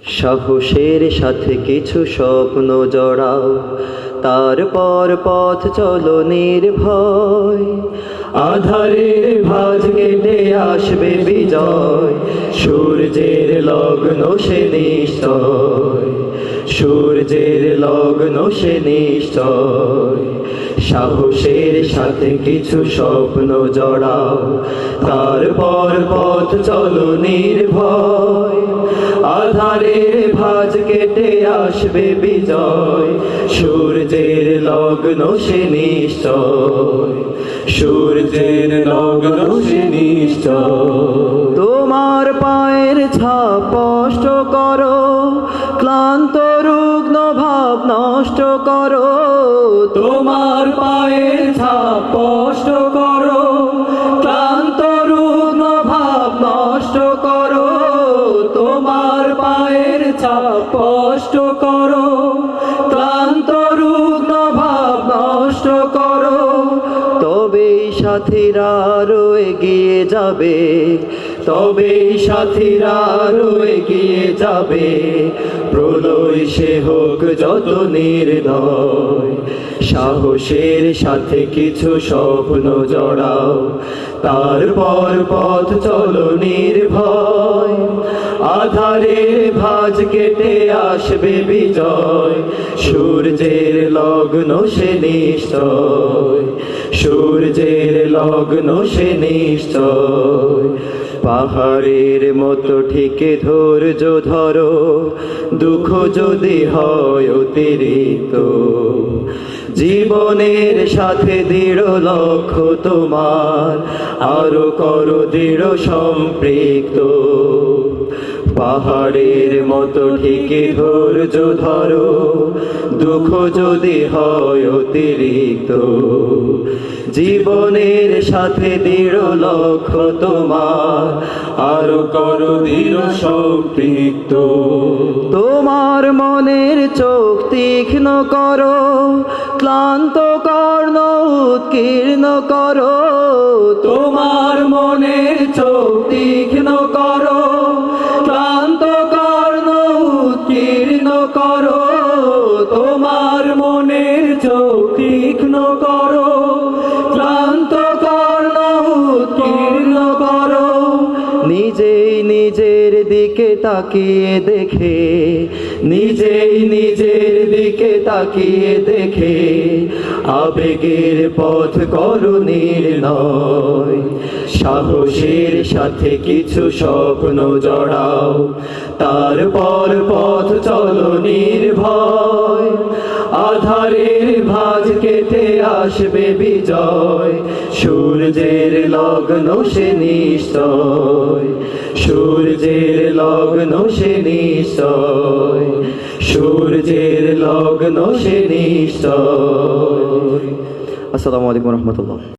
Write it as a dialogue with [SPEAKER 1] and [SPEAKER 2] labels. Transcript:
[SPEAKER 1] সাহসের সাথে কিছু স্বপ্ন জড়াও, তারপর পথ চলো নির্ভয়। আধারের ভাঁজ কেটে আসবে বিজয়, সূর্যের লগ্ন সে নিশ্চয়, সূর্যের লগ্ন সে নিশ্চয়। সাহসের সাথে কিছু স্বপ্ন জড়াও, তারপর পথ চলো নির্ভয়। আধারের ভাঁজ কেটে আসবে বিজয়, সূর্যের লগ্ন সে নিশ্চয়, সূর্যের লগ্ন সে নিশ্চয়। তোমার পায়ের ছাপ স্পষ্ট করো, ক্লান্ত রুগ্ন ভাব নষ্ট করো। তোমার পায়ের ছাপ স্পষ্ট করো, ক্লান্ত রুগ্ন ভাব নষ্ট করো। তোমার পায়ের ছাপ স্পষ্ট করো, ক্লান্ত রুগ্ন ভাব নষ্ট করো। তবেই সাথীরা আরো এগিয়ে যাবে, তবেই সাথীরা আরো এগিয়ে যাবে। প্রলয় সে হোক যত নির্দয়, সাহসের সাথে কিছু স্বপ্ন জড়াও, তারপর পথ চলো নির্ভয়। আধারের ভাঁজ কেটে আসবে বিজয়, সূর্যের লগ্ন সে নিশ্চয়, সূর্যের লগ্ন সে নিশ্চয়। পাহাড়ের মতো ঠিকে ধৈর্য ধরো, দুঃখ যদি হয় অতিরিক্ত। জীবনের সাথে দৃঢ় লক্ষ্য তোমার, আরো করো দৃঢ় সম্পৃক্ত। পাহাড়ের মতো ঠিকে ধৈর্য ধরো, দুঃখ যদি হয় অতিরিক্ত। জীবনের সাথে দৃঢ় লক্ষ্য তোমার, আরো করো দৃঢ় সম্পৃক্ত। তোমার মনের চোখ তীক্ষ্ণ করো, ক্লান্ত কর্ণ উৎকীর্ণ করো। তোমার মনের চোখ তীক্ষ্ণ করো, ক্লান্ত কর্ণ উৎকীর্ণ করো। তোমার মনের চোখ তীক্ষ্ণ করো, ক্লান্ত কর্ণ উৎকীর্ণ করো। নিজেই নিজের দিকে তাকিয়ে দেখে, নিজেই নিজের দিকে তাকিয়ে দেখে। আবেগের পথ করো নির্ণয়, সাহসের সাথে কিছু স্বপ্ন জড়াও, তারপর পথ চলো নির্ভয়। আধারের ভাঁজ কেটে আসবে বিজয়, সূর্যের লগ্ন সে নিশ্চয়, সূর্যের লগ্ন সে নিশ্চয়, সূর্যের লগ্ন সে নিশ্চয়। আসসালামু আলাইকুম রহমতুল্লাহ।